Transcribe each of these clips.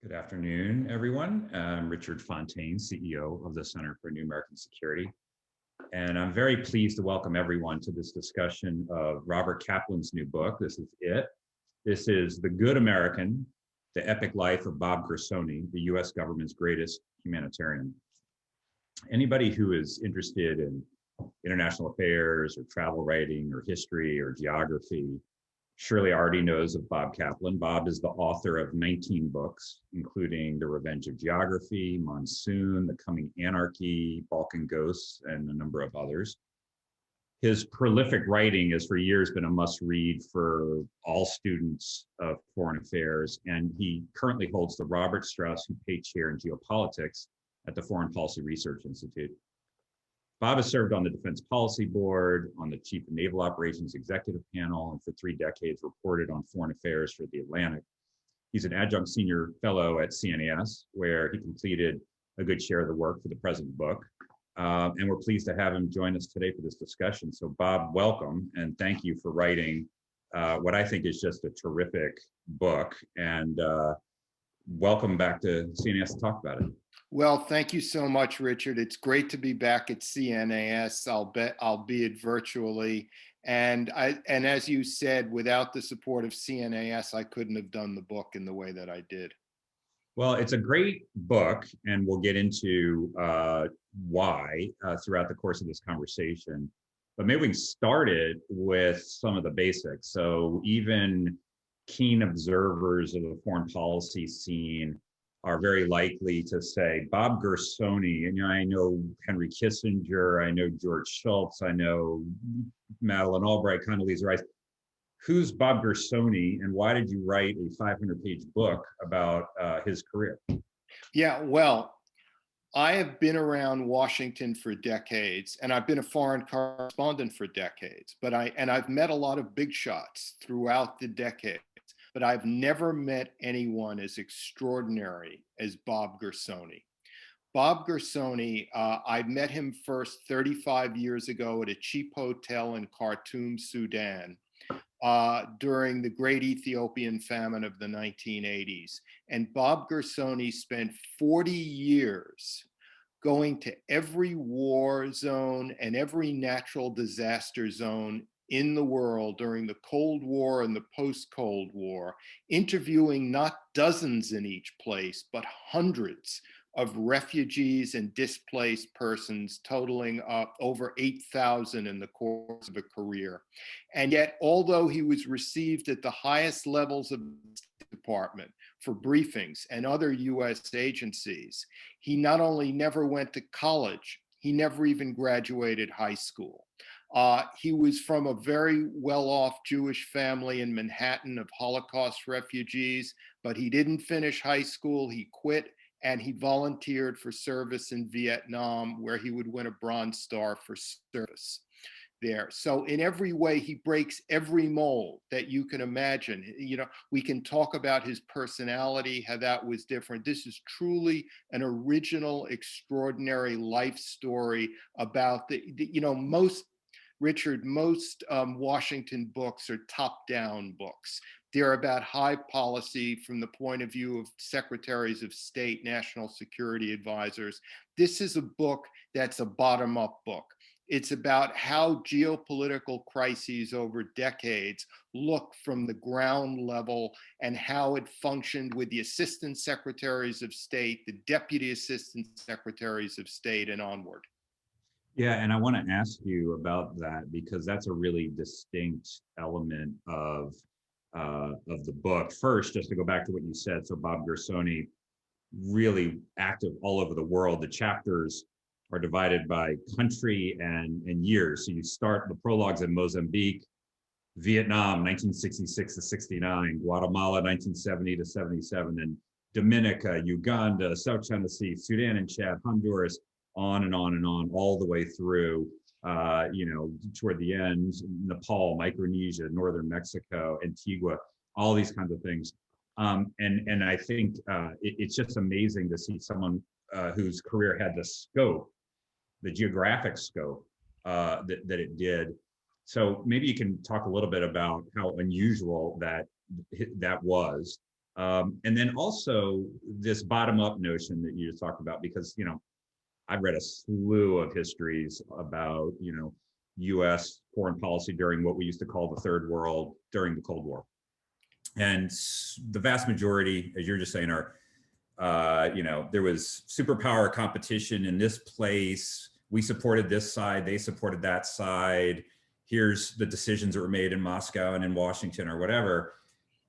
Good afternoon, everyone. I'm Richard Fontaine, CEO of the Center for New American Security. And I'm very pleased to welcome everyone to this discussion of Robert Kaplan's new book. This is it. This is The Good American, The Epic Life of Bob Gersony, the US government's greatest humanitarian. Anybody who is interested in international affairs or travel writing or history or geography surely already knows of Bob Kaplan. Bob is the author of 19 books, including The Revenge of Geography, Monsoon, The Coming Anarchy, Balkan Ghosts, and a number of others. His prolific writing has for years been a must-read for all students of foreign affairs, and he currently holds the Robert Strauss Hupé Chair in Geopolitics at the Foreign Policy Research Institute. Bob has served on the Defense Policy Board, on the Chief of Naval Operations Executive Panel, and for 3 decades reported on foreign affairs for the Atlantic. He's an adjunct senior fellow at CNAS, where he completed a good share of the work for the present book. And we're pleased to have him join us today for this discussion. So Bob, welcome, and thank you for writing what I think is just a terrific book. And welcome back to CNAS to talk about it. Well, thank you so much, Richard. It's great to be back at CNAS. Albeit virtually. And as you said, without the support of CNAS, I couldn't have done the book in the way that I did. Well, it's a great book, and we'll get into why throughout the course of this conversation. But maybe we can start it with some of the basics. So even keen observers of the foreign policy scene are very likely to say Bob Gersony, and I know Henry Kissinger, I know George Schultz, I know Madeleine Albright, Condoleezza Rice. Who's Bob Gersony, and why did you write a 500-page book about his career? Yeah, well, I have been around Washington for decades, and I've been a foreign correspondent for decades. I've met a lot of big shots throughout the decades. But I've never met anyone as extraordinary as Bob Gersony. Bob Gersony, I met him first 35 years ago at a cheap hotel in Khartoum, Sudan, during the great Ethiopian famine of the 1980s. And Bob Gersony spent 40 years going to every war zone and every natural disaster zone in the world during the Cold War and the post-Cold War, interviewing not dozens in each place, but hundreds of refugees and displaced persons, totaling over 8,000 in the course of a career. And yet, although he was received at the highest levels of the State Department for briefings and other US agencies, he not only never went to college, he never even graduated high school. He was from a very well-off Jewish family in Manhattan of Holocaust refugees, but he didn't finish high school. He quit, and he volunteered for service in Vietnam, where he would win a Bronze Star for service there. So in every way, he breaks every mold that you can imagine. You know, we can talk about his personality, how that was different. This is truly an original, extraordinary life story about most Washington books are top-down books. They're about high policy from the point of view of secretaries of state, national security advisors. This is a book that's a bottom-up book. It's about how geopolitical crises over decades look from the ground level and how it functioned with the assistant secretaries of state, the deputy assistant secretaries of state, and onward. Yeah, and I want to ask you about that because that's a really distinct element of the book. First, just to go back to what you said, so Bob Gersony, really active all over the world. The chapters are divided by country and years. So you start the prologues in Mozambique, Vietnam, 1966 to 69, Guatemala, 1970 to 77, and Dominica, Uganda, South China Sea, Sudan and Chad, Honduras, on and on and on, all the way through, toward the end, Nepal, Micronesia, Northern Mexico, Antigua, all these kinds of things. And I think it's just amazing to see someone whose career had the scope, the geographic scope that it did. So maybe you can talk a little bit about how unusual that was, And then also this bottom-up notion that you just talked about, because, you know, I've read a slew of histories about, you know, US foreign policy during what we used to call the Third World during the Cold War. And the vast majority, as you're just saying, are, you know, there was superpower competition in this place. We supported this side, they supported that side. Here's the decisions that were made in Moscow and in Washington or whatever.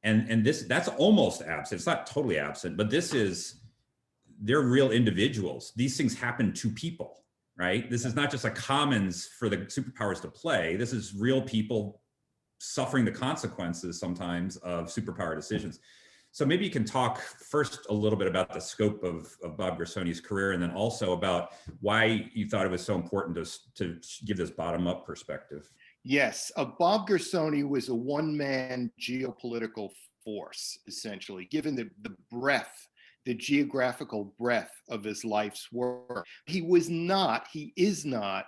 And that's almost absent. It's not totally absent, but they're real individuals. These things happen to people, right? This is not just a commons for the superpowers to play. This is real people suffering the consequences sometimes of superpower decisions. So maybe you can talk first a little bit about the scope of Bob Gersony's career, and then also about why you thought it was so important to give this bottom-up perspective. Yes, Bob Gersony was a one-man geopolitical force, essentially, given the breadth, the geographical breadth of his life's work. He is not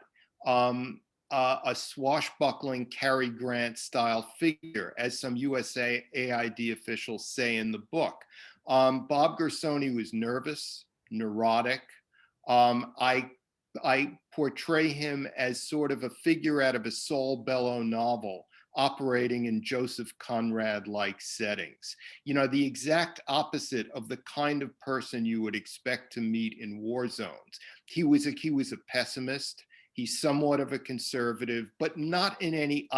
a swashbuckling Cary Grant style figure, as some USAID officials say in the book. Bob Gersony was nervous, neurotic. I portray him as sort of a figure out of a Saul Bellow novel, operating in Joseph Conrad-like settings. You know, the exact opposite of the kind of person you would expect to meet in war zones. He was a pessimist. He's somewhat of a conservative, but not in any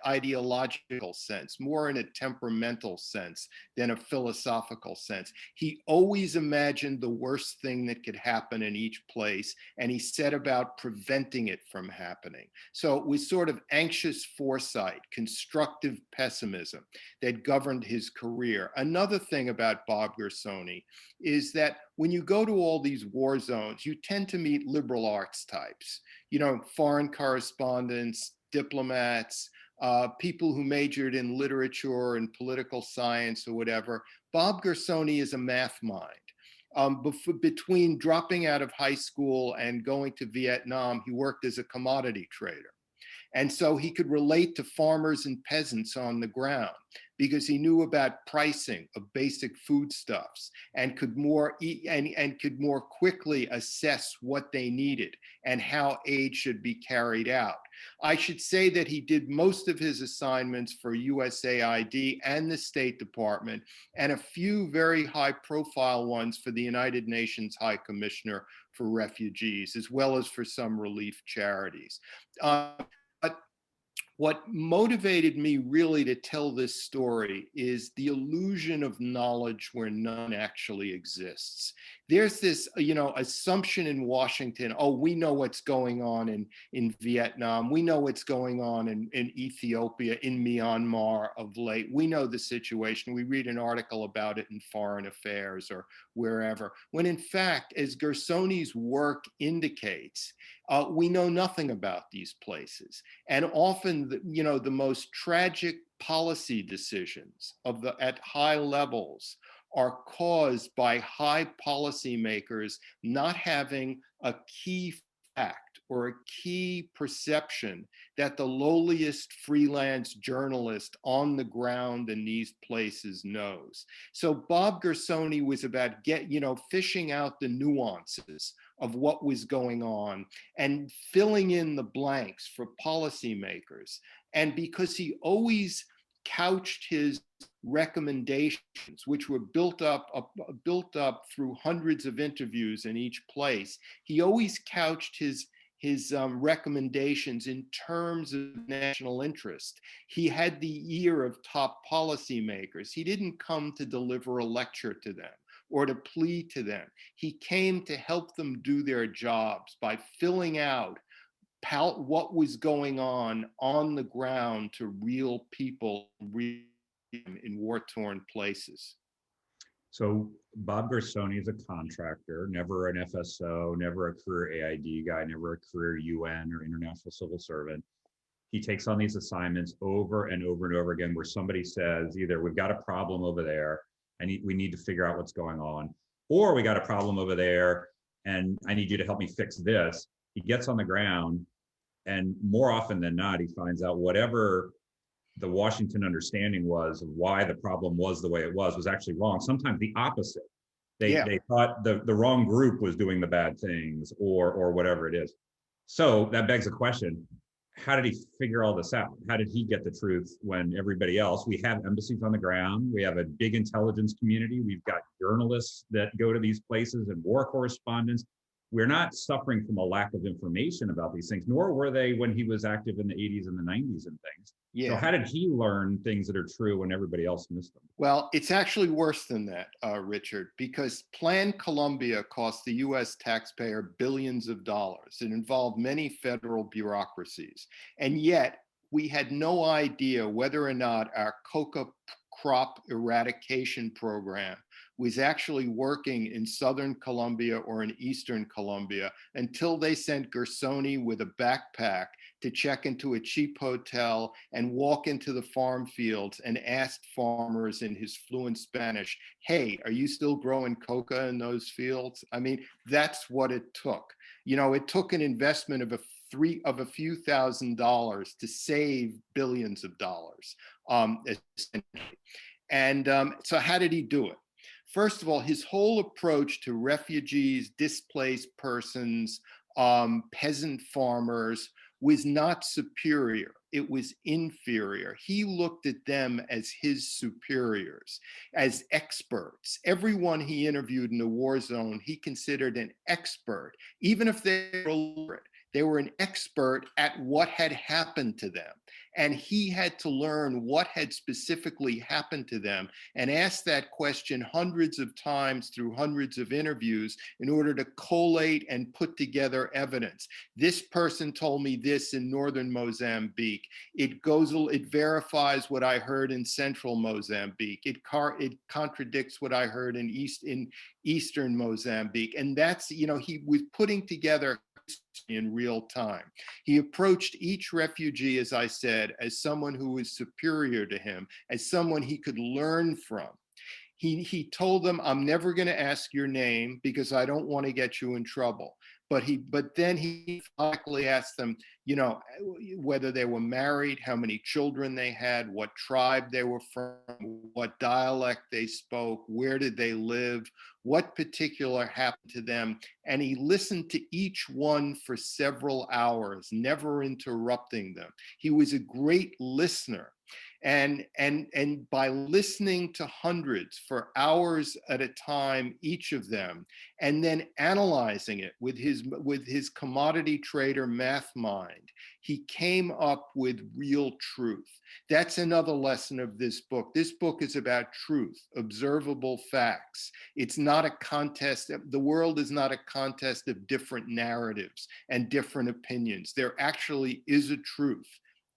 ideological sense, more in a temperamental sense than a philosophical sense. He always imagined the worst thing that could happen in each place, and he set about preventing it from happening. So it was sort of anxious foresight, constructive pessimism that governed his career. Another thing about Bob Gersony is that when you go to all these war zones, you tend to meet liberal arts types. You know, foreign correspondents, diplomats, people who majored in literature and political science or whatever. Bob Gersony is a math mind. Between dropping out of high school and going to Vietnam, he worked as a commodity trader. And so he could relate to farmers and peasants on the ground because he knew about pricing of basic foodstuffs and could more quickly assess what they needed and how aid should be carried out. I should say that he did most of his assignments for USAID and the State Department, and a few very high-profile ones for the United Nations High Commissioner for Refugees, as well as for some relief charities. But what motivated me really to tell this story is the illusion of knowledge where none actually exists. There's this, you know, assumption in Washington, oh, we know what's going on in Vietnam. We know what's going on in Ethiopia, in Myanmar of late. We know the situation. We read an article about it in Foreign Affairs or wherever. When in fact, as Gersony's work indicates, we know nothing about these places. And often, the most tragic policy decisions at high levels are caused by high policymakers not having a key fact or a key perception that the lowliest freelance journalist on the ground in these places knows. So Bob Gersony was about fishing out the nuances of what was going on and filling in the blanks for policymakers. And because he always couched his recommendations, which were built up through hundreds of interviews in each place, he always couched his recommendations in terms of national interest. He had the ear of top policymakers. He didn't come to deliver a lecture to them or to plead to them. He came to help them do their jobs by filling out what was going on the ground to real people in war-torn places. So Bob Gersony is a contractor, never an FSO, never a career AID guy, never a career UN or international civil servant. He takes on these assignments over and over and over again where somebody says either we've got a problem over there and we need to figure out what's going on, or we got a problem over there and I need you to help me fix this. He gets on the ground, and more often than not, he finds out whatever the Washington understanding was of why the problem was the way it was actually wrong. Sometimes the opposite. They thought the wrong group was doing the bad things or whatever it is. So that begs the question, how did he figure all this out? How did he get the truth when everybody else, we have embassies on the ground, we have a big intelligence community, we've got journalists that go to these places and war correspondents. We're not suffering from a lack of information about these things, nor were they when he was active in the 80s and the 90s and things. So how did he learn things that are true when everybody else missed them? Well, it's actually worse than that, Richard, because Plan Colombia cost the US taxpayer billions of dollars. It involved many federal bureaucracies. And yet we had no idea whether or not our coca crop eradication program was actually working in Southern Colombia or in Eastern Colombia until they sent Gersony with a backpack to check into a cheap hotel and walk into the farm fields and asked farmers in his fluent Spanish, hey, are you still growing coca in those fields? I mean, that's what it took. You know, it took an investment of a few $1,000s to save billions of dollars. So how did he do it? First of all, his whole approach to refugees, displaced persons, peasant farmers was not superior. It was inferior. He looked at them as his superiors, as experts. Everyone he interviewed in the war zone, he considered an expert, even if they were illiterate. They were an expert at what had happened to them. And he had to learn what had specifically happened to them and ask that question hundreds of times through hundreds of interviews in order to collate and put together evidence. This person told me this in northern Mozambique. It verifies what I heard in central Mozambique. It contradicts what I heard in eastern Mozambique. And that's, you know, he was putting together in real time. He approached each refugee, as I said, as someone who was superior to him, as someone he could learn from. He told them, I'm never going to ask your name because I don't want to get you in trouble. But then he likely asked them, you know, whether they were married, how many children they had, what tribe they were from, what dialect they spoke, where did they live, what particular happened to them. And he listened to each one for several hours, never interrupting them. He was a great listener. And by listening to hundreds for hours at a time, each of them, and then analyzing it with his commodity trader math mind, he came up with real truth. That's another lesson of this book. This book is about truth, observable facts. It's not a contest. The world is not a contest of different narratives and different opinions. There actually is a truth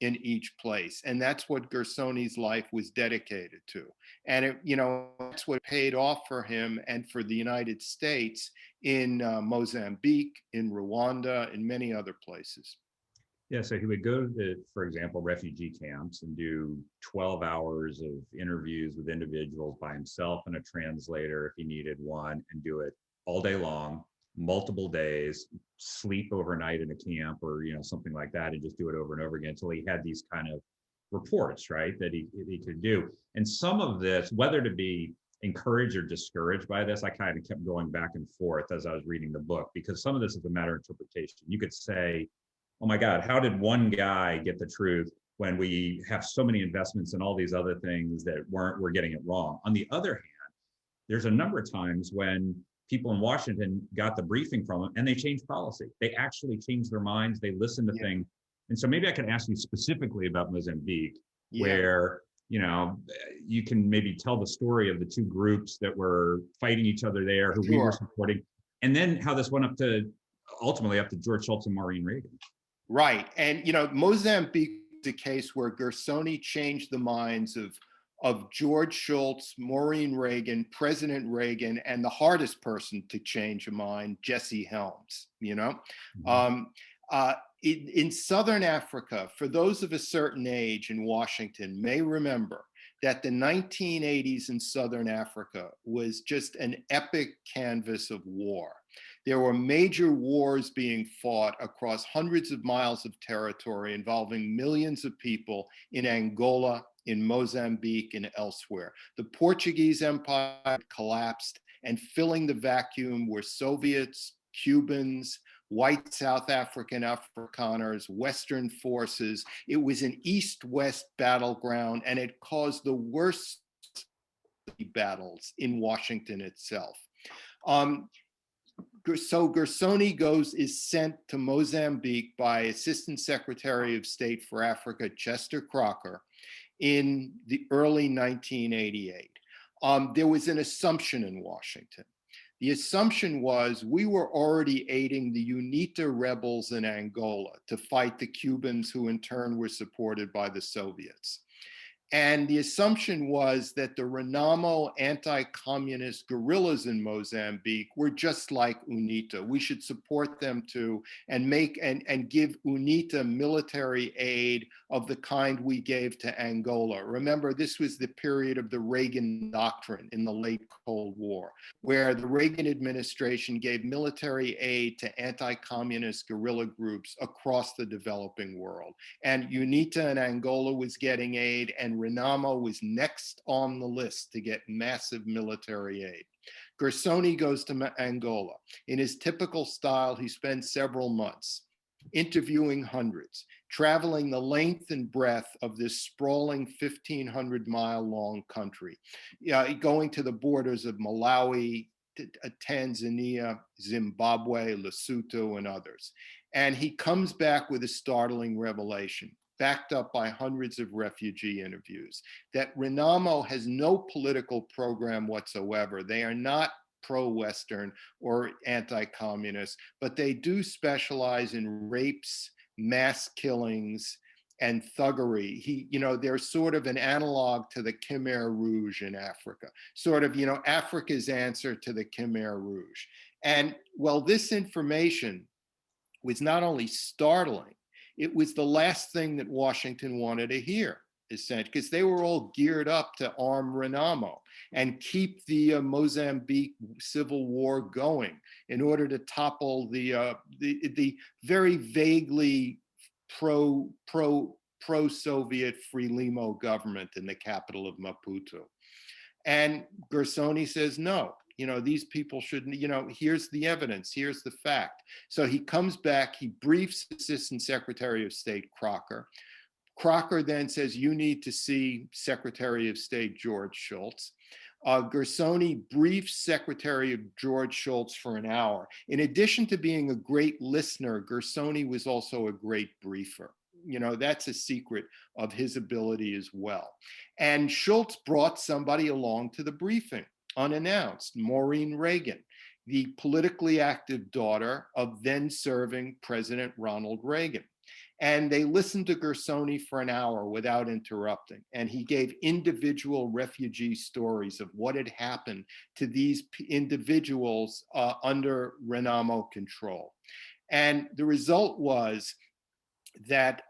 in each place. And that's what Gersony's life was dedicated to. And it, you know, that's what paid off for him and for the United States in Mozambique, in Rwanda, in many other places. Yeah, so he would go to, for example, refugee camps and do 12 hours of interviews with individuals by himself and a translator if he needed one, and do it all day long, multiple days, sleep overnight in a camp or, you know, something like that, and just do it over and over again until he had these kind of reports, right, that he could do. And some of this, whether to be encouraged or discouraged by this, I kind of kept going back and forth as I was reading the book, because some of this is a matter of interpretation. You could say, oh my God, how did one guy get the truth when we have so many investments in all these other things that we're getting it wrong? On the other hand, there's a number of times when people in Washington got the briefing from him and they changed policy. They actually changed their minds. They listened to things. And so maybe I could ask you specifically about Mozambique, where, you know, you can maybe tell the story of the two groups that were fighting each other there, who we were supporting, and then how this went ultimately up to George Schultz and Maureen Reagan. Right. And, you know, Mozambique is a case where Gersony changed the minds of George Schultz, Maureen Reagan, President Reagan, and the hardest person to change a mind, Jesse Helms, you know? In Southern Africa, for those of a certain age in Washington may remember that the 1980s in Southern Africa was just an epic canvas of war. There were major wars being fought across hundreds of miles of territory involving millions of people in Angola, in Mozambique, and elsewhere. The Portuguese Empire collapsed, and filling the vacuum were Soviets, Cubans, white South African Afrikaners, Western forces. It was an East-West battleground, and it caused the worst battles in Washington itself. So Gersony is sent to Mozambique by Assistant Secretary of State for Africa, Chester Crocker, in the early 1988. There was an assumption in Washington. The assumption was we were already aiding the UNITA rebels in Angola to fight the Cubans, who in turn were supported by the Soviets. And the assumption was that the Renamo anti-communist guerrillas in Mozambique were just like UNITA. We should support them too and give UNITA military aid of the kind we gave to Angola. Remember, this was the period of the Reagan doctrine in the late Cold War, where the Reagan administration gave military aid to anti-communist guerrilla groups across the developing world. And UNITA in Angola was getting aid, and Renamo was next on the list to get massive military aid. Gersony goes to Angola. In his typical style, he spends several months interviewing hundreds, traveling the length and breadth of this sprawling 1,500-mile-long country, going to the borders of Malawi, Tanzania, Zimbabwe, Lesotho, and others. And he comes back with a startling revelation, backed up by hundreds of refugee interviews, that Renamo has no political program whatsoever. They are not pro-Western or anti-communist, but they do specialize in rapes, mass killings, and thuggery. They're sort of an analog to the Khmer Rouge in Africa, sort of, Africa's answer to the Khmer Rouge. And well, this information was not only startling, it was the last thing that Washington wanted to hear, essentially, because they were all geared up to arm Renamo and keep the Mozambique civil war going in order to topple the very vaguely pro-Soviet Frelimo government in the capital of Maputo. And Gersony says, no, these people shouldn't, here's the evidence, here's the fact. So he comes back, he briefs Assistant Secretary of State Crocker. Crocker then says, you need to see Secretary of State George Schultz. Gersony briefs Secretary of George Schultz for an hour. In addition to being a great listener, Gersony was also a great briefer. That's a secret of his ability as well. And Schultz brought somebody along to the briefing, unannounced, Maureen Reagan, the politically active daughter of then serving President Ronald Reagan. And they listened to Gersony for an hour without interrupting. And he gave individual refugee stories of what had happened to these individuals under Renamo control. And the result was that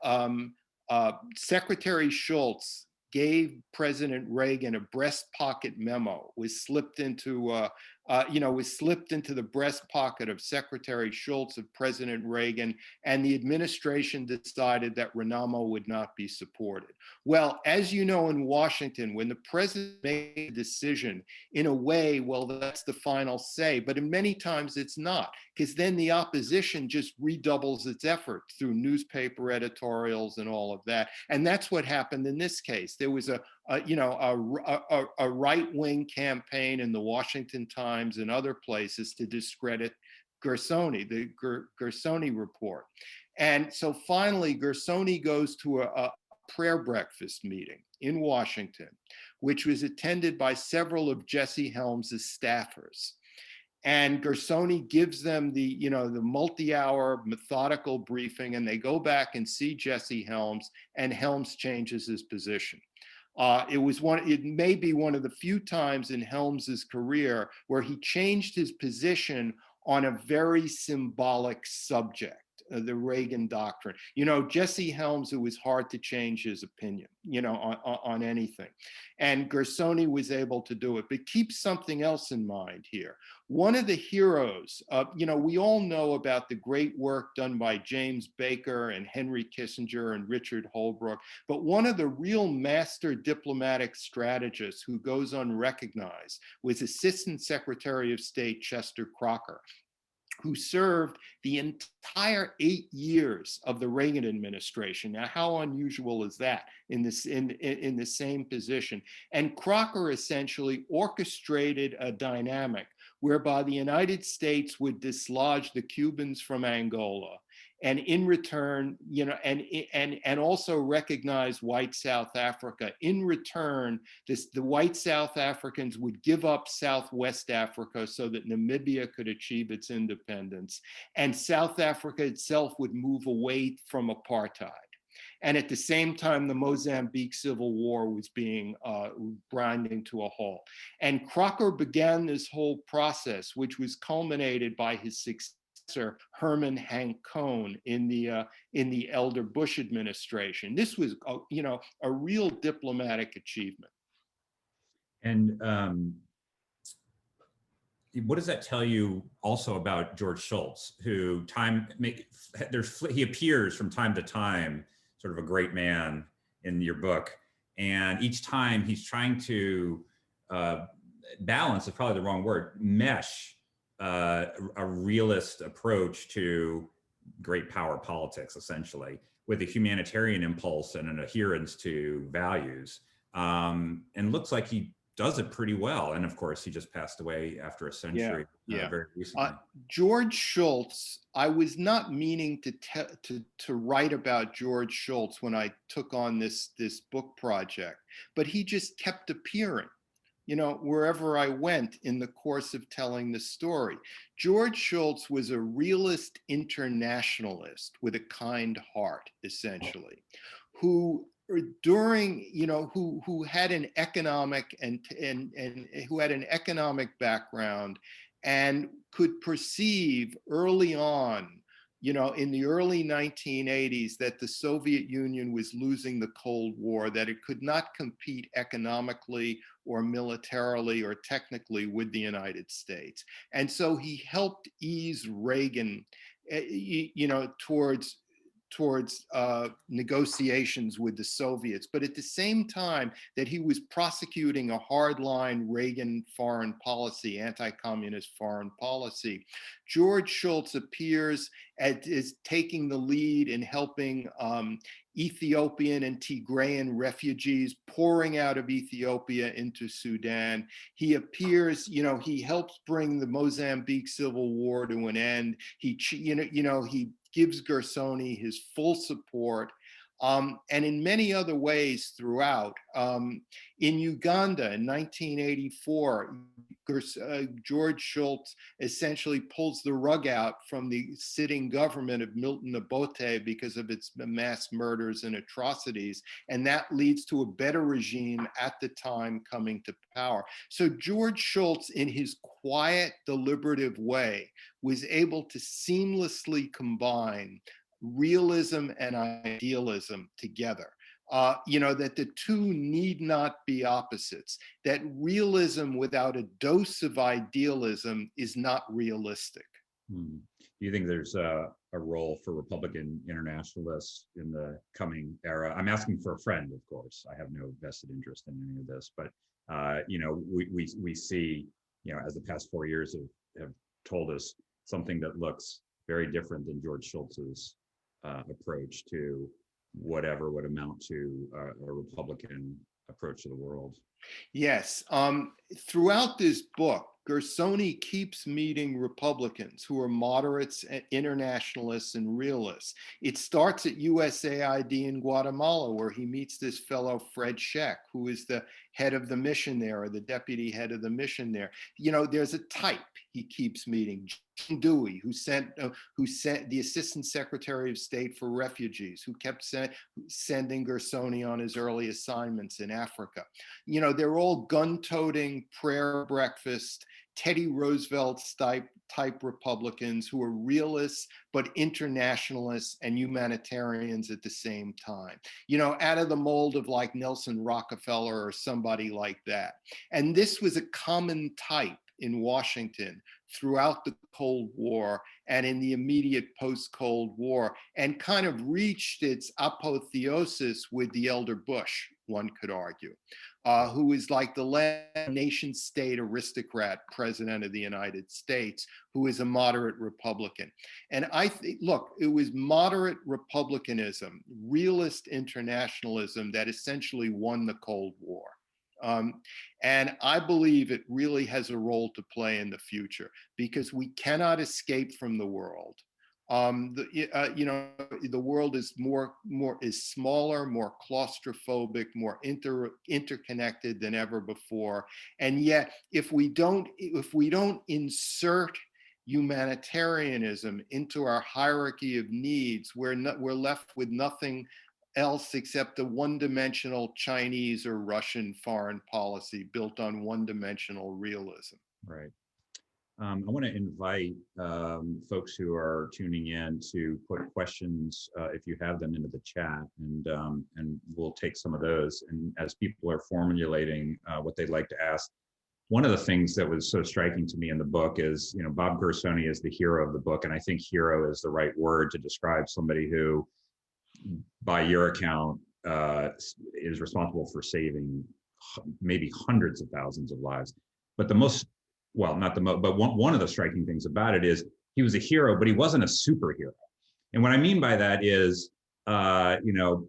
Secretary Schultz gave President Reagan a breast pocket memo, was slipped into the breast pocket of Secretary Schultz of President Reagan, and the administration decided that Renamo would not be supported. Well, as you know, in Washington, when the president made a decision, in a way, well, that's the final say, but in many times it's not, because then the opposition just redoubles its effort through newspaper editorials and all of that. And that's what happened in this case. There was a right-wing campaign in the Washington Times and other places to discredit Gersony, the Gersony report. And so finally, Gersony goes to a prayer breakfast meeting in Washington, which was attended by several of Jesse Helms's staffers. And Gersony gives them the multi-hour methodical briefing, and they go back and see Jesse Helms, and Helms changes his position. It may be one of the few times in Helms's career where he changed his position on a very symbolic subject. the Reagan doctrine. You know, Jesse Helms, it was hard to change his opinion, you know, on anything. And Gersony was able to do it. But keep something else in mind here. One of the heroes, you know, we all know about the great work done by James Baker and Henry Kissinger and Richard Holbrooke, but one of the real master diplomatic strategists who goes unrecognized was Assistant Secretary of State Chester Crocker, who served the entire 8 years of the Reagan administration. Now, how unusual is that in the same position? And Crocker essentially orchestrated a dynamic whereby the United States would dislodge the Cubans from Angola, and in return, you know, and also recognize white South Africa. In return, the white South Africans would give up Southwest Africa so that Namibia could achieve its independence, and South Africa itself would move away from apartheid. And at the same time, the Mozambique Civil War was being grinding to a halt. And Crocker began this whole process, which was culminated by his successor, Herman Hank Cohn, in the elder Bush administration. This was, you know, a real diplomatic achievement. And what does that tell you also about George Schultz, who he appears from time to time, sort of a great man in your book, and each time he's trying to balance, is probably the wrong word, mesh a realist approach to great power politics, essentially, with a humanitarian impulse and an adherence to values. And looks like he does it pretty well. And of course, he just passed away after a century very recently. George Schultz, I was not meaning to write about George Schultz when I took on this book project, but he just kept appearing, you know, wherever I went in the course of telling the story. George Schultz was a realist internationalist with a kind heart, essentially, who during, you know, who had an economic and who had an economic background and could perceive early on, you know, in the early 1980s, that the Soviet Union was losing the Cold War, that it could not compete economically or militarily or technically with the United States. And so he helped ease Reagan, you know, towards negotiations with the Soviets, but at the same time that he was prosecuting a hardline Reagan foreign policy, anti-communist foreign policy, George Schultz appears as taking the lead in helping Ethiopian and Tigrayan refugees pouring out of Ethiopia into Sudan. He appears, you know, he helps bring the Mozambique Civil War to an end. He gives Gersony his full support. And in many other ways throughout. In Uganda in 1984, George Schultz essentially pulls the rug out from the sitting government of Milton Obote because of its mass murders and atrocities, and that leads to a better regime at the time coming to power. So George Schultz, in his quiet, deliberative way, was able to seamlessly combine realism and idealism together. You know, that the two need not be opposites, that realism without a dose of idealism is not realistic. Do you think there's a role for Republican internationalists in the coming era? I'm asking for a friend, of course. I have no vested interest in any of this, but you know, we see, you know, as the past 4 years have told us, something that looks very different than George Schultz's approach to whatever would amount to a Republican approach to the world. Yes. Throughout this book, Gersony keeps meeting Republicans who are moderates, internationalists, and realists. It starts at USAID in Guatemala, where he meets this fellow, Fred Scheck, who is the head of the mission there, or the deputy head of the mission there. You know, there's a type he keeps meeting. John Dewey, who sent the Assistant Secretary of State for Refugees, who kept sending Gersony on his early assignments in Africa. You know, they're all gun-toting, prayer breakfast, Teddy Roosevelt type Republicans who are realists, but internationalists and humanitarians at the same time, you know, out of the mold of like Nelson Rockefeller or somebody like that. And this was a common type in Washington throughout the Cold War and in the immediate post-Cold War, and kind of reached its apotheosis with the elder Bush, one could argue, who is like the last nation state aristocrat president of the United States, who is a moderate Republican. And I think, look, it was moderate Republicanism, realist internationalism that essentially won the Cold War. And I believe it really has a role to play in the future because we cannot escape from the world. You know, the world is is smaller, more claustrophobic, more interconnected than ever before. And yet, if we don't insert humanitarianism into our hierarchy of needs, we're left with nothing else except a one-dimensional Chinese or Russian foreign policy built on one-dimensional realism. Right. I want to invite folks who are tuning in to put questions, if you have them, into the chat, and we'll take some of those. And as people are formulating what they'd like to ask, one of the things that was so striking to me in the book is, you know, Bob Gersony is the hero of the book, and I think hero is the right word to describe somebody who, by your account, is responsible for saving maybe hundreds of thousands of lives. But the most, well, not the most, but one of the striking things about it is he was a hero, but he wasn't a superhero. And what I mean by that is, you know,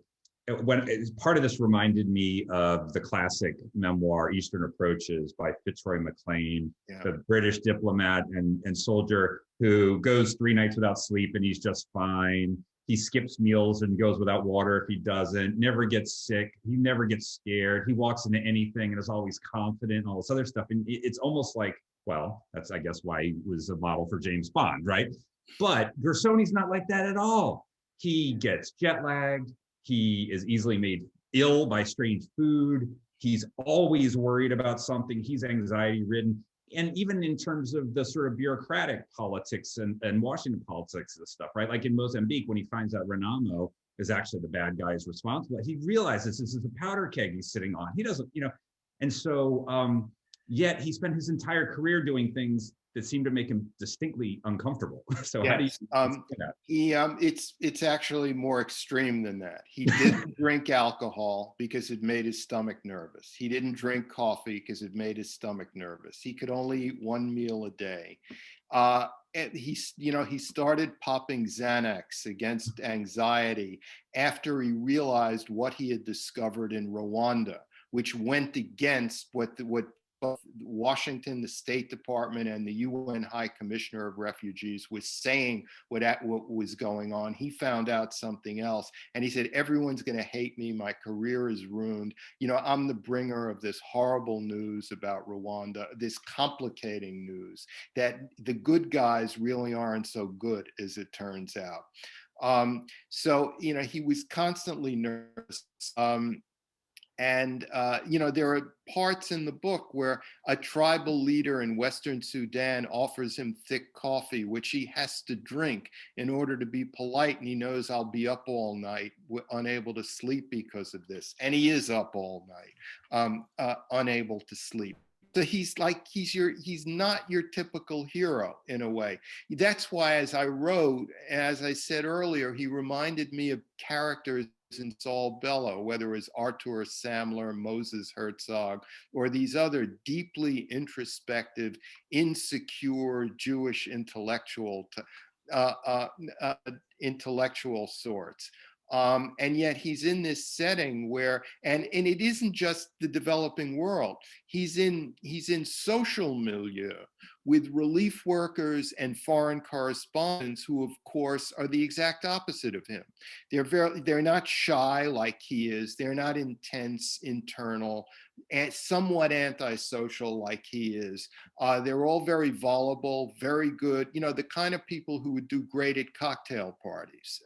when part of this reminded me of the classic memoir Eastern Approaches by Fitzroy MacLean, yeah, the British diplomat and soldier who goes 3 nights without sleep and he's just fine. He skips meals and goes without water if he doesn't, never gets sick. He never gets scared. He walks into anything and is always confident and all this other stuff. And it's almost like, well, that's, I guess, why he was a model for James Bond, right? But Gersony's not like that at all. He gets jet lagged. He is easily made ill by strange food. He's always worried about something. He's anxiety ridden. And even in terms of the sort of bureaucratic politics and Washington politics and stuff, right? Like in Mozambique, when he finds out Renamo is actually the bad guy who's responsible, he realizes this is a powder keg he's sitting on. He doesn't, you know, and so yet he spent his entire career doing things that seem to make him distinctly uncomfortable. So yes, how do you it's actually more extreme than that. He didn't drink alcohol because it made his stomach nervous. He didn't drink coffee because it made his stomach nervous. He could only eat 1 meal a day. And he started popping Xanax against anxiety after he realized what he had discovered in Rwanda, which went against what both Washington, the State Department, and the UN High Commissioner of Refugees was saying what was going on. He found out something else, and he said, everyone's going to hate me. My career is ruined. You know, I'm the bringer of this horrible news about Rwanda, this complicating news that the good guys really aren't so good as it turns out. So, you know, he was constantly nervous. And, you know, there are parts in the book where a tribal leader in Western Sudan offers him thick coffee, which he has to drink in order to be polite. And he knows I'll be up all night, unable to sleep because of this. And he is up all night, unable to sleep. So he's like, he's not your typical hero in a way. That's why, as I wrote, as I said earlier, he reminded me of characters in Saul Bellow, whether it was Artur Samler, Moses Herzog, or these other deeply introspective, insecure Jewish intellectual sorts. And yet he's in this setting where, and it isn't just the developing world. He's in social milieu with relief workers and foreign correspondents who, of course, are the exact opposite of him. They're not shy like he is. They're not intense, internal, and somewhat antisocial like he is. They're all very voluble, very good, the kind of people who would do great at cocktail parties,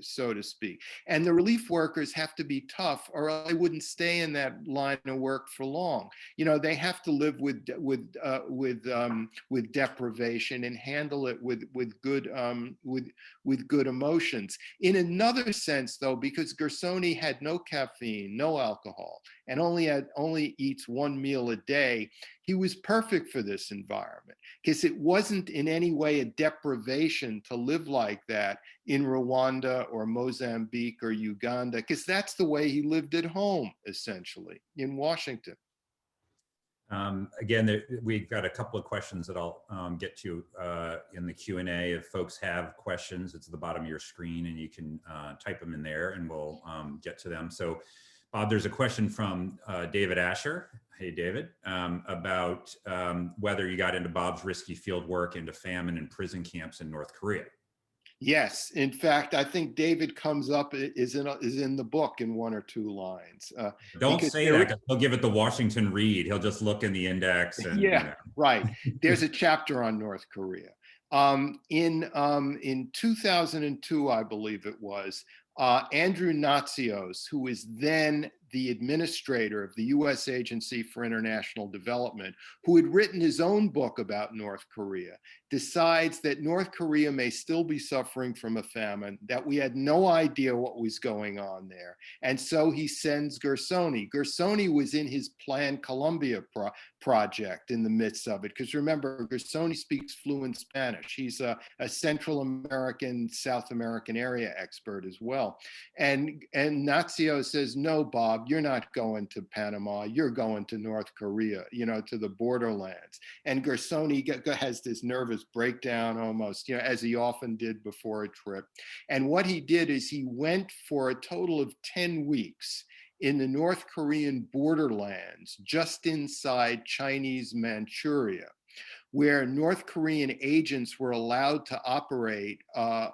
so to speak. And the relief workers have to be tough, or they wouldn't stay in that line of work for long. They have to live with deprivation and handle it with good emotions. In another sense, though, because Gersony had no caffeine, no alcohol, and only eats one meal a day, he was perfect for this environment, because it wasn't in any way a deprivation to live like that in Rwanda or Mozambique or Uganda, because that's the way he lived at home, essentially, in Washington. Again, we've got a couple of questions that I'll get to in the Q&A. If folks have questions, it's at the bottom of your screen, and you can type them in there, and we'll get to them. So, Bob, there's a question from David Asher. Hey, David, about whether you got into Bob's risky field work into famine and prison camps in North Korea. Yes, in fact, I think David comes up is in the book in one or two lines. Don't say that, because he'll give it the Washington read. He'll just look in the index. And, yeah, right. There's a chapter on North Korea. In 2002, I believe it was, Andrew Natsios, who was then the administrator of the U.S. Agency for International Development, who had written his own book about North Korea, decides that North Korea may still be suffering from a famine, that we had no idea what was going on there. And so he sends Gersony. Gersony was in his Plan Colombia project in the midst of it, because remember, Gersony speaks fluent Spanish. He's a Central American, South American area expert as well. And Natsio says, no, Bob, you're not going to Panama, you're going to North Korea, to the borderlands. And Gersony has this nervous breakdown almost, as he often did before a trip. And what he did is he went for a total of 10 weeks in the North Korean borderlands, just inside Chinese Manchuria, where North Korean agents were allowed to operate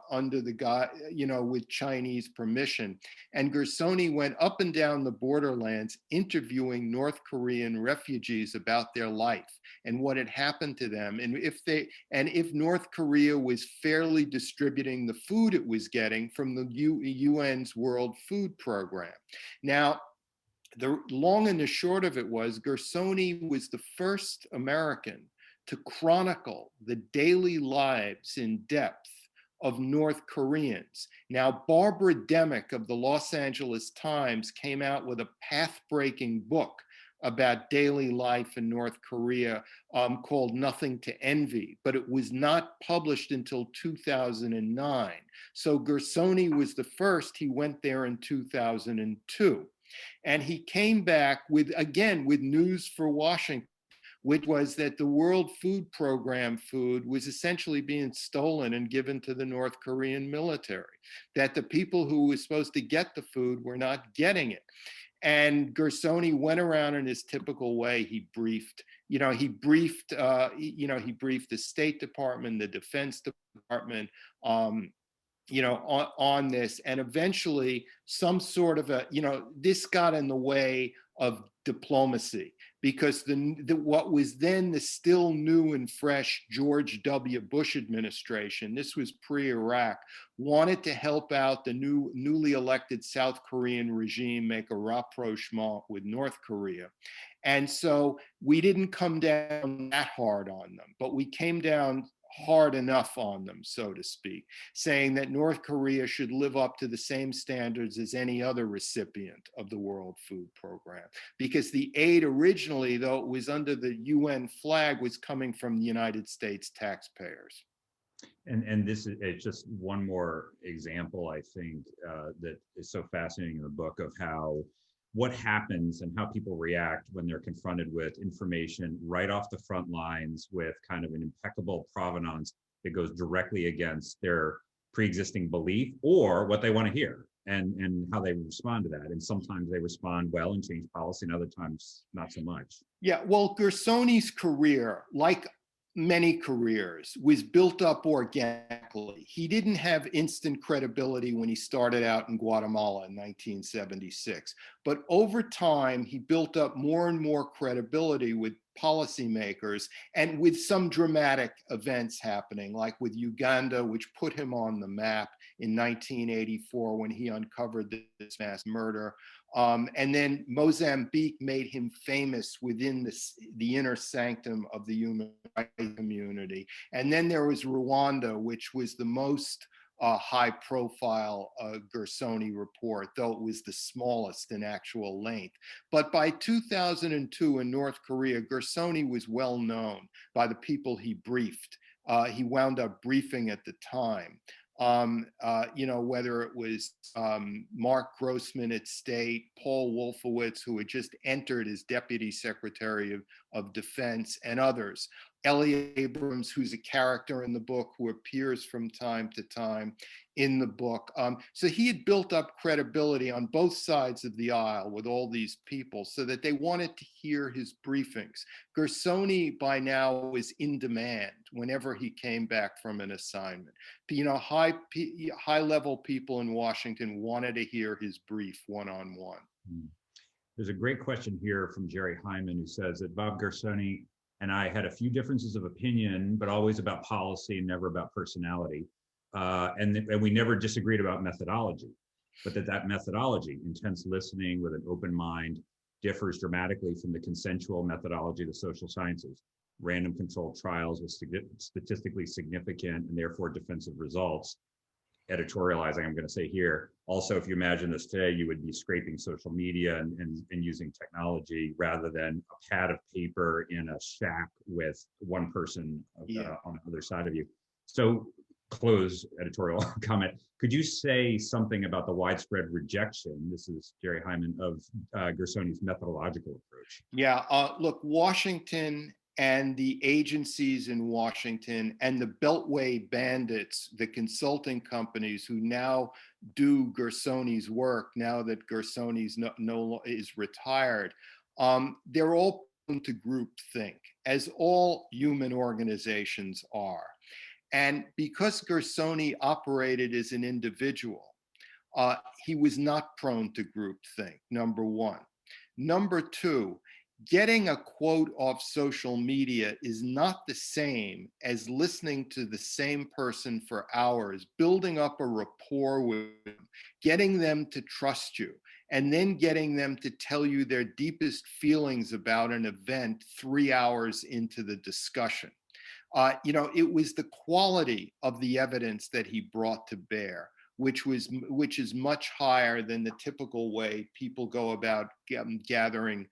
under with Chinese permission. And Gersony went up and down the borderlands interviewing North Korean refugees about their life and what had happened to them, and if North Korea was fairly distributing the food it was getting from the UN's World Food Program. Now, the long and the short of it was, Gersony was the first American to chronicle the daily lives in depth of North Koreans. Now, Barbara Demick of the Los Angeles Times came out with a path-breaking book about daily life in North Korea called Nothing to Envy, but it was not published until 2009. So Gersony was the first. He went there in 2002. And he came back with news for Washington, which was that the World Food Program food was essentially being stolen and given to the North Korean military, that the people who were supposed to get the food were not getting it. And Gersony went around in his typical way. He briefed the State Department, the Defense Department, on this, and eventually some sort of this got in the way of diplomacy, because what was then the still new and fresh George W. Bush administration, this was pre-Iraq, wanted to help out the newly elected South Korean regime make a rapprochement with North Korea. And so we didn't come down that hard on them, but we came down hard enough on them, so to speak, saying that North Korea should live up to the same standards as any other recipient of the World Food Program. Because the aid originally, though it was under the UN flag, was coming from the United States taxpayers. And this is just one more example, I think, that is so fascinating in the book of what happens and how people react when they're confronted with information right off the front lines with kind of an impeccable provenance that goes directly against their pre-existing belief or what they want to hear, and how they respond to that. And sometimes they respond well and change policy, and other times not so much. Yeah, well, Gersony's career, like many careers, was built up organically. He didn't have instant credibility when he started out in Guatemala in 1976, but over time, he built up more and more credibility with policymakers and with some dramatic events happening, like with Uganda, which put him on the map in 1984 when he uncovered this mass murder. And then Mozambique made him famous within the inner sanctum of the human rights community. And then there was Rwanda, which was the most high profile Gersony report, though it was the smallest in actual length. But by 2002 in North Korea, Gersony was well known by the people he briefed. He wound up briefing at the time. Whether it was Mark Grossman at State, Paul Wolfowitz, who had just entered as Deputy Secretary of Defense, and others. Elliot Abrams, who's a character in the book, who appears from time to time in the book. So he had built up credibility on both sides of the aisle with all these people so that they wanted to hear his briefings. Gersony by now was in demand whenever he came back from an assignment. High-level people in Washington wanted to hear his brief one-on-one. There's a great question here from Jerry Hyman, who says that Bob Gersony and I had a few differences of opinion, but always about policy and never about personality. And we never disagreed about methodology, but that methodology, intense listening with an open mind, differs dramatically from the consensual methodology of the social sciences. Random controlled trials with statistically significant and therefore defensive results. Editorializing, I'm going to say here. Also, if you imagine this today, you would be scraping social media and using technology rather than a pad of paper in a shack with one person on the other side of you. So, close editorial comment. Could you say something about the widespread rejection, this is Jerry Hyman, of Gersony's methodological approach? Yeah, look, Washington and the agencies in Washington and the Beltway bandits, the consulting companies who now do Gersony's work, now that Gersony's is retired, they're all prone to groupthink, as all human organizations are. And because Gersony operated as an individual, he was not prone to groupthink, number one. Number two, getting a quote off social media is not the same as listening to the same person for hours, building up a rapport with them, getting them to trust you, and then getting them to tell you their deepest feelings about an event 3 hours into the discussion. It was the quality of the evidence that he brought to bear, which is much higher than the typical way people go about gathering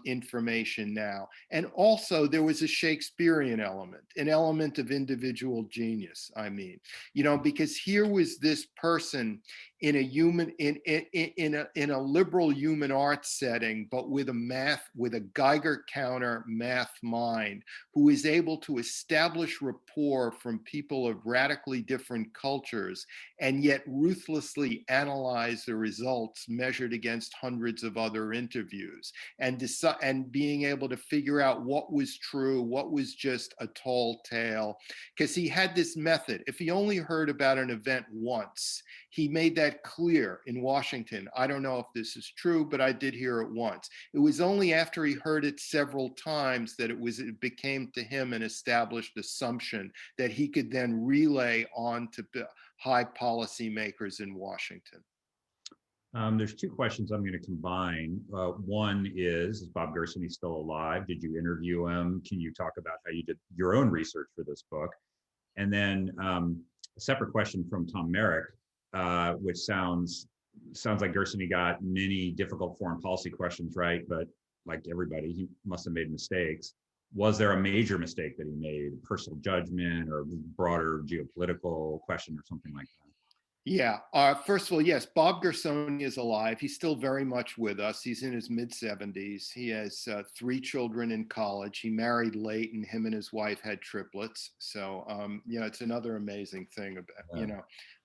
information now. And also there was a Shakespearean element, an element of individual genius, because here was this person in a liberal human arts setting, but with a Geiger counter math mind, who is able to establish rapport from people of radically different cultures and yet ruthlessly analyze the results measured against hundreds of other interviews, and being able to figure out what was true, what was just a tall tale, because he had this method. If he only heard about an event once, he made that clear in Washington. I don't know if this is true, but I did hear it once. It was only after he heard it several times that it became to him an established assumption that he could then relay on to high policymakers in Washington. There's two questions I'm going to combine. One is Bob Gersony still alive? Did you interview him? Can you talk about how you did your own research for this book? And then a separate question from Tom Merrick, which sounds like Gersony got many difficult foreign policy questions right, but like everybody, he must have made mistakes. Was there a major mistake that he made, personal judgment or broader geopolitical question or something like that? Yeah. First of all, yes, Bob Gersony is alive. He's still very much with us. He's in his mid-70s. He has 3 children in college. He married late, and him and his wife had triplets. So, it's another amazing thing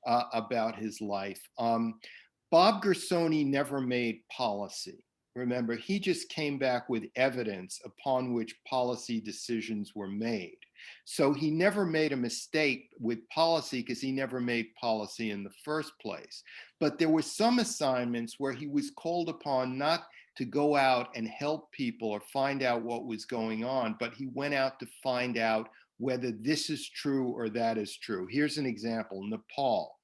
about his life. Bob Gersony never made policy. Remember, he just came back with evidence upon which policy decisions were made. So he never made a mistake with policy because he never made policy in the first place. But there were some assignments where he was called upon not to go out and help people or find out what was going on, but he went out to find out whether this is true or that is true. Here's an example: Nepal.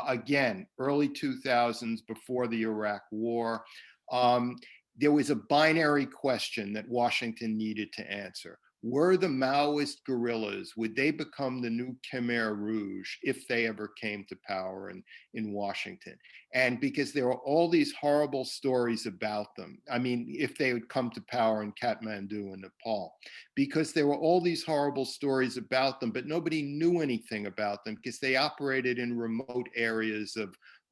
Again, early 2000s, before the Iraq War, um, there was a binary question that Washington needed to answer. Were the Maoist guerrillas, would they become the new Khmer Rouge if they ever came to power in Washington? And because there were all these horrible stories about them, I mean, if they would come to power in Kathmandu in Nepal, because there were all these horrible stories about them, but nobody knew anything about them because they operated in remote areas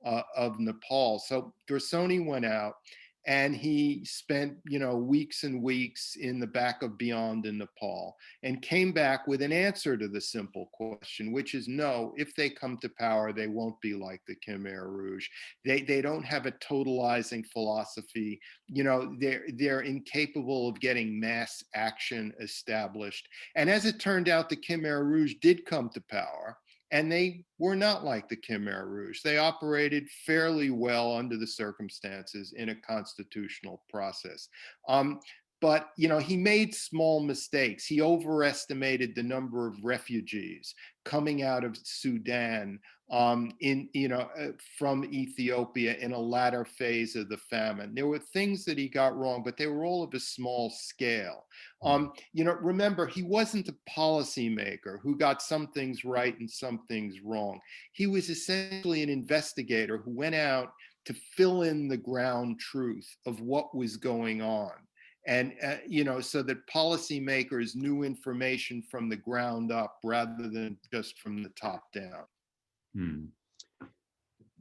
of Nepal. So Gersony went out and he spent, weeks and weeks in the back of Beyond in Nepal and came back with an answer to the simple question, which is no, if they come to power, they won't be like the Khmer Rouge. They don't have a totalizing philosophy. They're incapable of getting mass action established. And as it turned out, the Khmer Rouge did come to power. And they were not like the Khmer Rouge. They operated fairly well under the circumstances in a constitutional process. But he made small mistakes. He overestimated the number of refugees coming out of Sudan from Ethiopia in a latter phase of the famine. There were things that he got wrong, but they were all of a small scale. Remember, he wasn't a policymaker who got some things right and some things wrong. He was essentially an investigator who went out to fill in the ground truth of what was going on. And, so that policymakers knew information from the ground up rather than just from the top down. Hmm.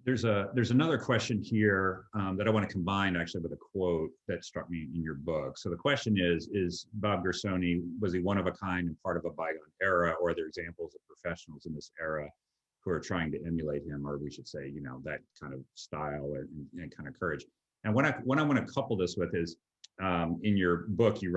There's another question here that I want to combine actually with a quote that struck me in your book. So the question is Bob Gersony, was he one of a kind and part of a bygone era, or are there examples of professionals in this era who are trying to emulate him, or we should say, that kind of style and kind of courage? And what I want to couple this with is, in your book, you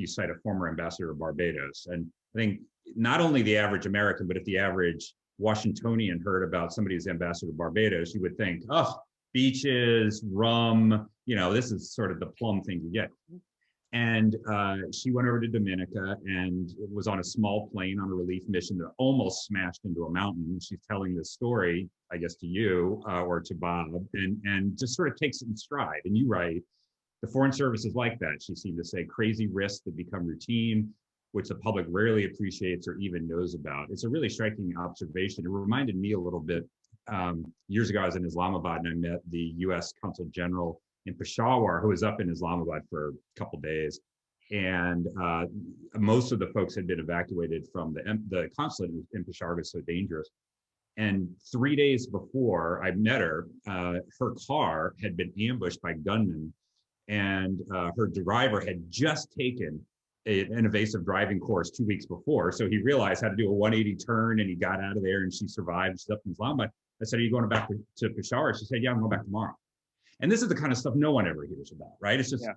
cite a former ambassador of Barbados. And I think not only the average American, but if the average Washingtonian heard about somebody who's ambassador of Barbados, you would think, oh, beaches, rum, this is sort of the plum thing to get. And she went over to Dominica and was on a small plane on a relief mission that almost smashed into a mountain. She's telling this story, I guess, to you or to Bob, and just sort of takes it in stride. And you write, the Foreign Service is like that. She seemed to say crazy risks that become routine, which the public rarely appreciates or even knows about. It's a really striking observation. It reminded me a little bit. Years ago, I was in Islamabad and I met the US Consul General in Peshawar, who was up in Islamabad for a couple of days. And most of the folks had been evacuated from the consulate in Peshawar was so dangerous. And 3 days before I met her, her car had been ambushed by gunmen, and her driver had just taken an evasive driving course 2 weeks before. So he realized how to do a 180 turn and he got out of there and she survived. She's up in Islamabad. I said, are you going back to Peshawar? She said, yeah, I'm going back tomorrow. And this is the kind of stuff no one ever hears about, right? It's just,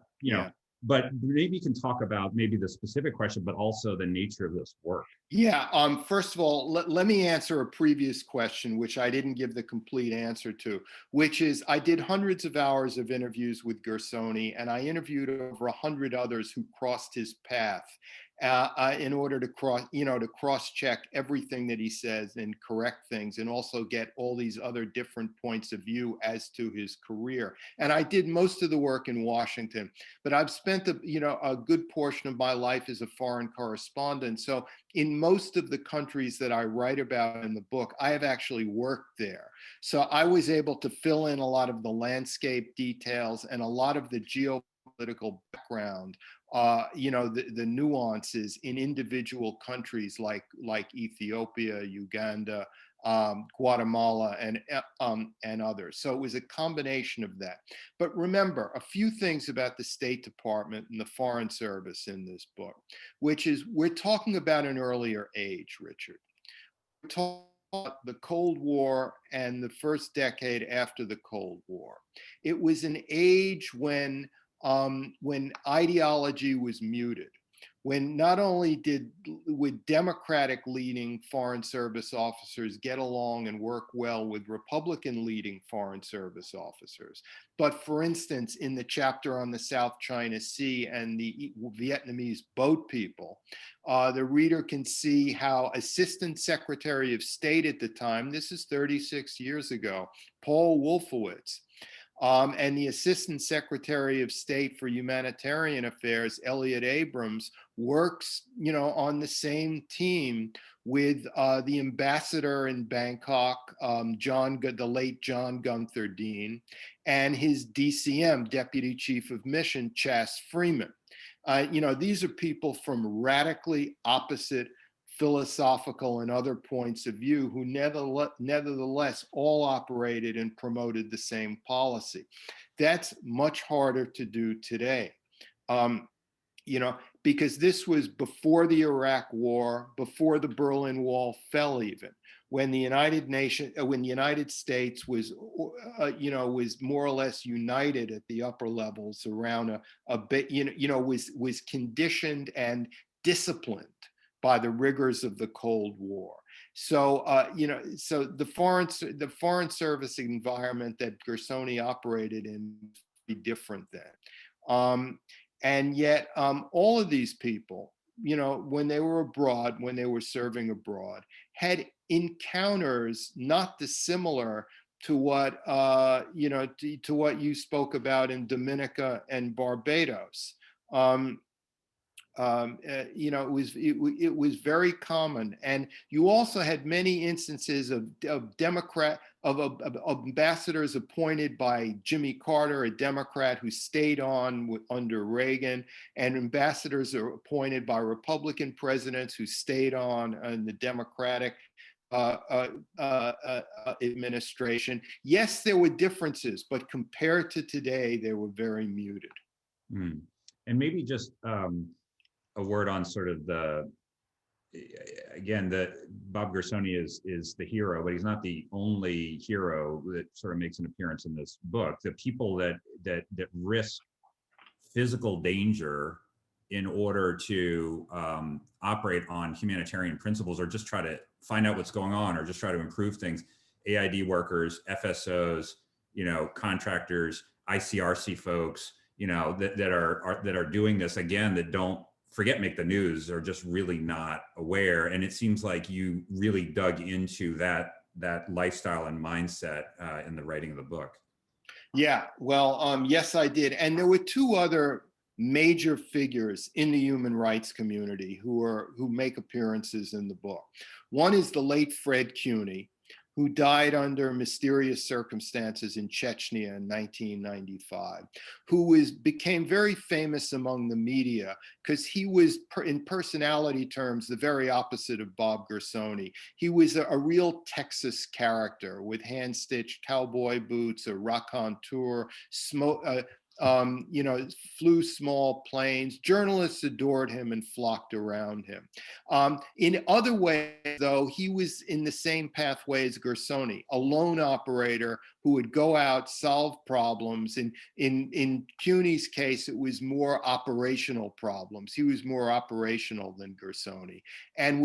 but maybe you can talk about maybe the specific question, but also the nature of this work. Yeah, first of all, let me answer a previous question, which I didn't give the complete answer to, which is I did hundreds of hours of interviews with Gersony, and I interviewed over 100 others who crossed his path in order to cross-check everything that he says and correct things, and also get all these other different points of view as to his career. And I did most of the work in Washington, but I've spent a good portion of my life as a foreign correspondent. So in most of the countries that I write about in the book, I have actually worked there. So I was able to fill in a lot of the landscape details and a lot of the geopolitical background, the nuances in individual countries like Ethiopia, Uganda, Guatemala, and others. So it was a combination of that. But remember, a few things about the State Department and the Foreign Service in this book, which is we're talking about an earlier age, Richard. We're talking about the Cold War and the first decade after the Cold War. It was an age when when ideology was muted, when not only would Democratic leading foreign service officers get along and work well with Republican leading foreign service officers, but for instance, in the chapter on the South China Sea and the Vietnamese boat people, the reader can see how Assistant Secretary of State at the time, this is 36 years ago, Paul Wolfowitz, and the Assistant Secretary of State for Humanitarian Affairs, Elliot Abrams, works, on the same team with the ambassador in Bangkok, the late John Gunther Dean, and his DCM, Deputy Chief of Mission, Chas Freeman. These are people from radically opposite philosophical and other points of view who nevertheless all operated and promoted the same policy. That's much harder to do today. Because this was before the Iraq War, before the Berlin Wall fell even, when the United States was, was more or less united at the upper levels around a bit, was conditioned and disciplined by the rigors of the Cold War. So, so the foreign service environment that Gersony operated in was very different then. And yet, all of these people, when they were abroad, when they were serving abroad, had encounters not dissimilar to what, to what you spoke about in Dominica and Barbados. It was very common, and you also had many instances of ambassadors appointed by Jimmy Carter, a Democrat who stayed on under Reagan, and ambassadors are appointed by Republican presidents who stayed on in the Democratic administration. Yes, there were differences, but compared to today, they were very muted. And maybe just a word on sort of Bob Gersony is the hero, but he's not the only hero that sort of makes an appearance in this book. The people that risk physical danger in order to operate on humanitarian principles, or just try to find out what's going on, or just try to improve things. AID workers, FSOs, contractors, ICRC folks, that are doing this, again, that don't make the news, or just really not aware. And it seems like you really dug into that lifestyle and mindset in the writing of the book. Yeah, well, yes, I did. And there were two other major figures in the human rights community who make appearances in the book. One is the late Fred Cuny, who died under mysterious circumstances in Chechnya in 1995, who became very famous among the media because he was, in personality terms, the very opposite of Bob Gersony. He was a real Texas character with hand-stitched cowboy boots, a raconteur, flew small planes. Journalists adored him and flocked around him. In other ways, though, he was in the same pathway as Gersony, a lone operator who would go out, solve problems. In Cuny's case, it was more operational problems. He was more operational than Gersony, and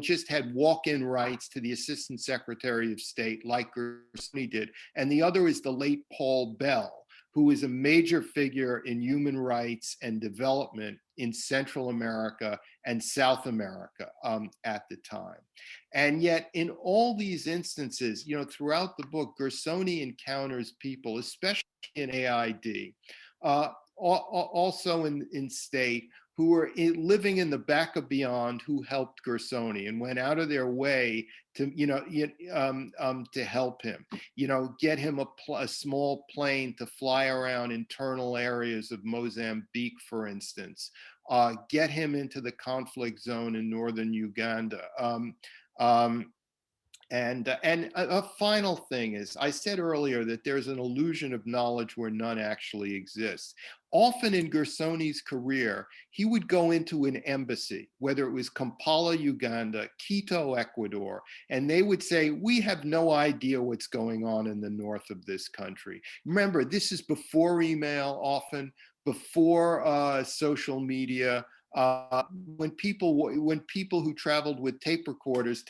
just had walk-in rights to the Assistant Secretary of State like Gersony did. And the other is the late Paul Bell, who is a major figure in human rights and development in Central America and South America at the time. And yet, in all these instances, throughout the book, Gersony encounters people, especially in AID, also in state, who were living in the back of beyond, who helped Gersony and went out of their way to, to help him, get him a small plane to fly around internal areas of Mozambique, for instance, get him into the conflict zone in northern Uganda. And a final thing is, I said earlier that there's an illusion of knowledge where none actually exists. often in Gersony's career, he would go into an embassy, whether it was Kampala, Uganda, Quito, Ecuador, and they would say, we have no idea what's going on in the north of this country. Remember, this is before email, often before social media. When people who traveled with tape recorders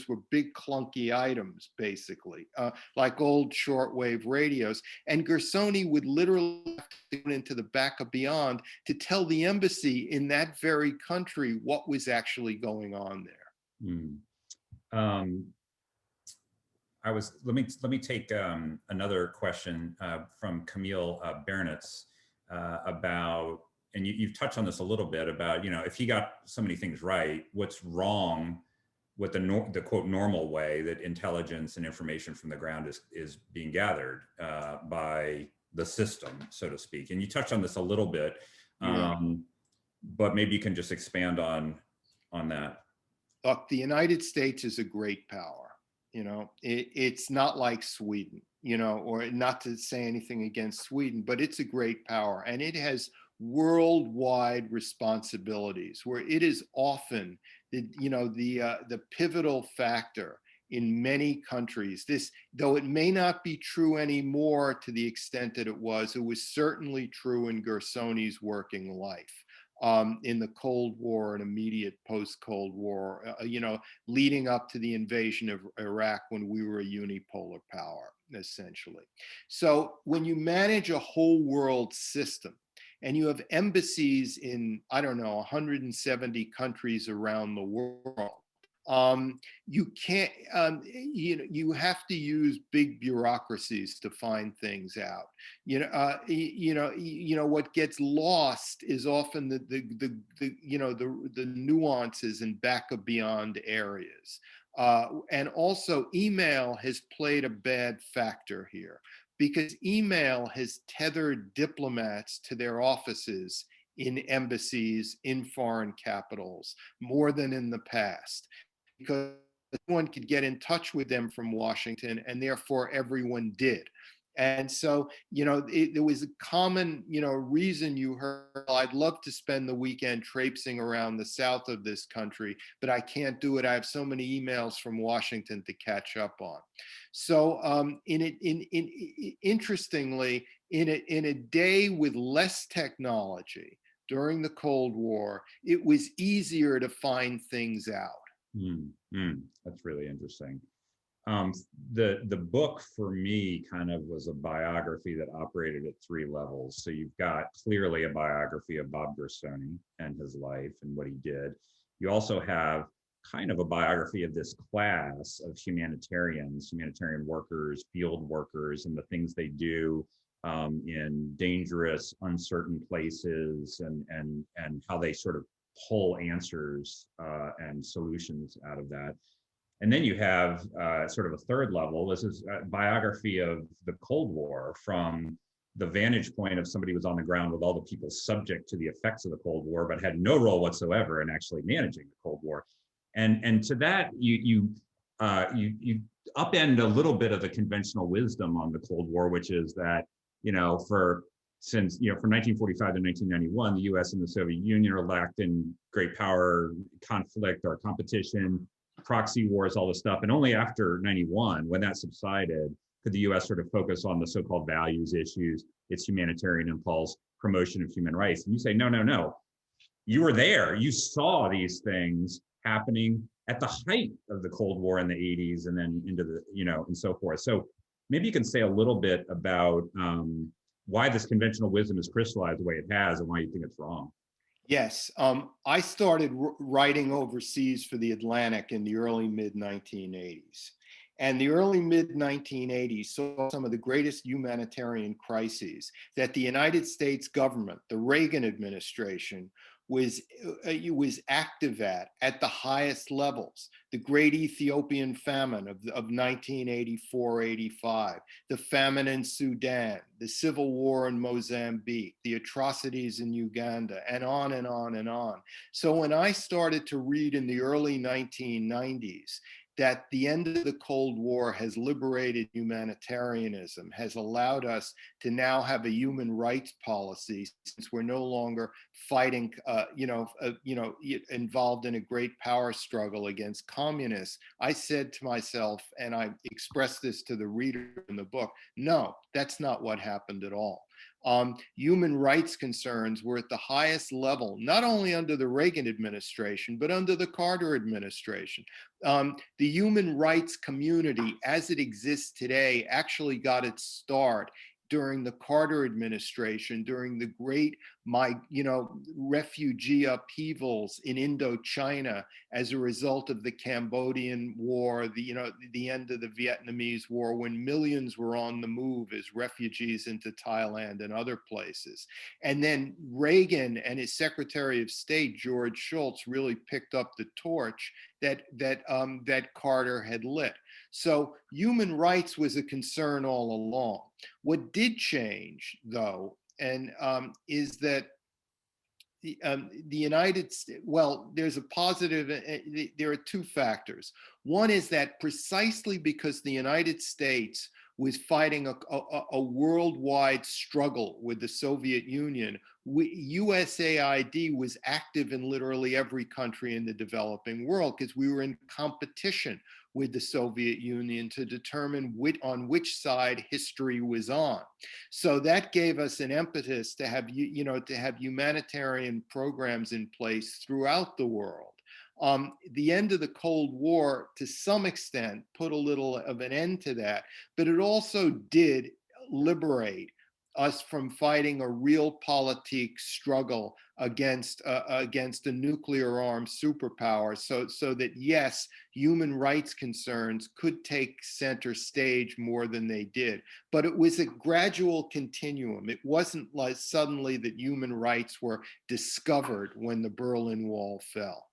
were big clunky items, basically, like old shortwave radios. And Gersony would literally have to go into the back of beyond to tell the embassy in that very country what was actually going on there. Let me take another question from Camille Bernitz about, and you've touched on this a little bit about, if he got so many things right, what's wrong with the quote normal way that intelligence and information from the ground is being gathered by the system, so to speak. And you touched on this a little bit, but maybe you can just expand on that. Look, the United States is a great power. It's not like Sweden, or not to say anything against Sweden, but it's a great power, and it has worldwide responsibilities where it is often the pivotal factor in many countries. This, though it may not be true anymore to the extent that it was certainly true in Gersony's working life. In the Cold War and immediate post-Cold War, leading up to the invasion of Iraq when we were a unipolar power, essentially. So when you manage a whole world system and you have embassies in, 170 countries around the world, you can't, you have to use big bureaucracies to find things out. What gets lost is often the nuances and back of beyond areas. And also email has played a bad factor here, because email has tethered diplomats to their offices in embassies, in foreign capitals, more than in the past, because everyone could get in touch with them from Washington, and therefore everyone did. And so, there was a common, reason you heard, I'd love to spend the weekend traipsing around the south of this country, but I can't do it. I have so many emails from Washington to catch up on. So interestingly, in a day with less technology during the Cold War, it was easier to find things out. That's really interesting. The book for me kind of was a biography that operated at three levels. So you've got clearly a biography of Bob Gersony and his life and what he did. You also have kind of a biography of this class of humanitarian workers, field workers, and the things they do in dangerous, uncertain places, and how they sort of pull answers and solutions out of that. And then you have sort of a third level. This is a biography of the Cold War from the vantage point of somebody who was on the ground with all the people subject to the effects of the Cold War, but had no role whatsoever in actually managing the Cold War. And to that, you upend a little bit of the conventional wisdom on the Cold War, which is that, from 1945 to 1991, the U.S. and the Soviet Union are locked in great power conflict or competition, proxy wars, all this stuff. And only after 91, when that subsided, could the U.S. sort of focus on the so-called values issues, its humanitarian impulse, promotion of human rights. And you say, no. You were there. You saw these things happening at the height of the Cold War in the 80s and then into the, and so forth. So maybe you can say a little bit about why this conventional wisdom is crystallized the way it has and why you think it's wrong. Yes, I started writing overseas for the Atlantic in the early mid-1980s. And the early mid-1980s saw some of the greatest humanitarian crises that the United States government, the Reagan administration, was active at the highest levels. The Great Ethiopian Famine of 1984-85, the famine in Sudan, the civil war in Mozambique, the atrocities in Uganda, and on and on and on. So when I started to read in the early 1990s, that the end of the Cold War has liberated humanitarianism, has allowed us to now have a human rights policy, since we're no longer fighting, involved in a great power struggle against communists. I said to myself, and I expressed this to the reader in the book, no, that's not what happened at all. Human rights concerns were at the highest level, not only under the Reagan administration, but under the Carter administration. The human rights community, as it exists today, actually got its start during the Carter administration, during the great, refugee upheavals in Indochina as a result of the Cambodian War, the end of the Vietnamese War, when millions were on the move as refugees into Thailand and other places. And then Reagan and his Secretary of State, George Schultz, really picked up the torch that Carter had lit. So human rights was a concern all along. What did change, though, is that the United States, well, there's a positive, there are two factors. One is that precisely because the United States was fighting a worldwide struggle with the Soviet Union, USAID was active in literally every country in the developing world because we were in competition with the Soviet Union to determine on which side history was on. So that gave us an impetus to have, humanitarian programs in place throughout the world. The end of the Cold War, to some extent, put a little of an end to that, but it also did liberate us from fighting a realpolitik struggle against a nuclear-armed superpower, so that yes, human rights concerns could take center stage more than they did. But it was a gradual continuum. It wasn't like suddenly that human rights were discovered when the Berlin Wall fell.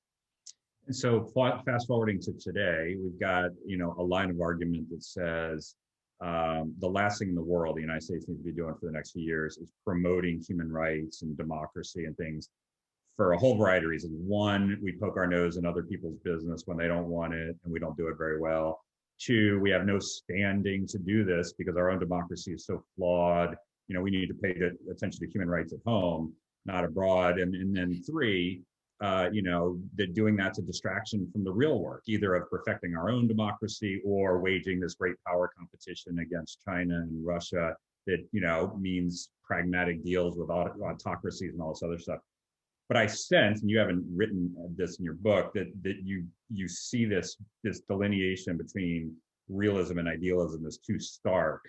And so fast forwarding to today, we've got, a line of argument that says the last thing in the world the United States needs to be doing for the next few years is promoting human rights and democracy and things for a whole variety of reasons. One, we poke our nose in other people's business when they don't want it, and we don't do it very well. Two, we have no standing to do this because our own democracy is so flawed. We need to pay attention to human rights at home, not abroad. And then three, that doing that's a distraction from the real work, either of perfecting our own democracy or waging this great power competition against China and Russia that, means pragmatic deals with autocracies and all this other stuff. But I sense, and you haven't written this in your book, that you see this delineation between realism and idealism as too stark,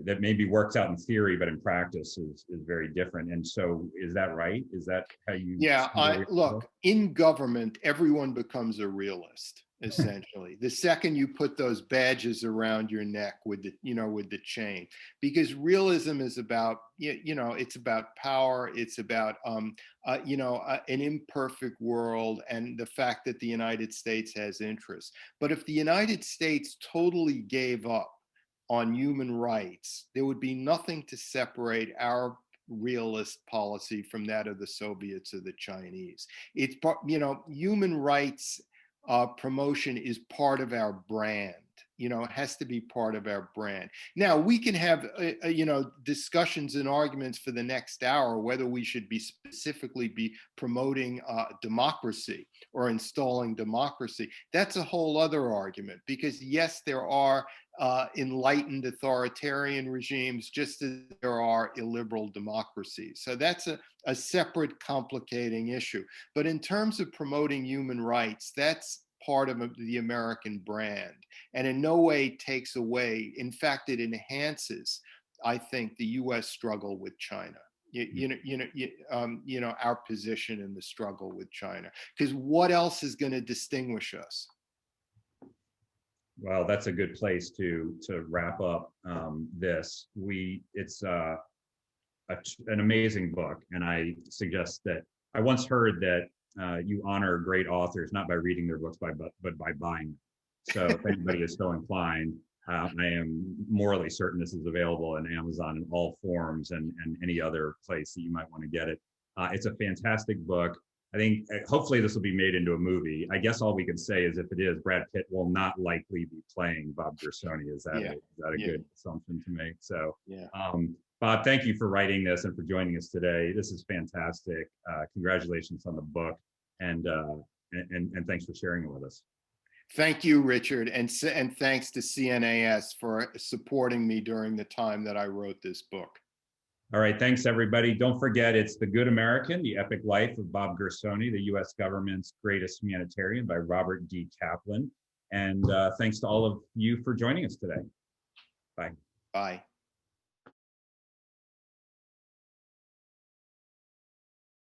that maybe works out in theory, but in practice is very different. And so is that right? Is that how you? Yeah, look, in government, everyone becomes a realist, essentially. The second you put those badges around your neck with the chain, because realism is about, it's about power. It's about, an imperfect world and the fact that the United States has interests. But if the United States totally gave up on human rights, there would be nothing to separate our realist policy from that of the Soviets or the Chinese. It's, human rights promotion is part of our brand. It has to be part of our brand. Now, we can have, discussions and arguments for the next hour, whether we should be specifically promoting democracy or installing democracy. That's a whole other argument, because yes, there are enlightened authoritarian regimes, just as there are illiberal democracies. So that's a separate complicating issue. But in terms of promoting human rights, that's part of the American brand, and in no way takes away. In fact, it enhances, I think, the U.S. struggle with China. Our position in the struggle with China, because what else is going to distinguish us? Well, that's a good place to wrap up this. It's an amazing book, and I suggest that I once heard that you honor great authors not by reading their books, but by buying them. So if anybody is so inclined, I am morally certain this is available on Amazon in all forms and any other place that you might want to get it. It's a fantastic book. I think hopefully this will be made into a movie. I guess all we can say is if it is, Brad Pitt will not likely be playing Bob Gersony. Is that a good assumption to make? So, Bob, thank you for writing this and for joining us today. This is fantastic. Congratulations on the book, and thanks for sharing it with us. Thank you, Richard, and thanks to CNAS for supporting me during the time that I wrote this book. All right, thanks everybody. Don't forget, it's The Good American, The Epic Life of Bob Gersony, the US government's greatest humanitarian by Robert D. Kaplan. And thanks to all of you for joining us today. Bye. Bye.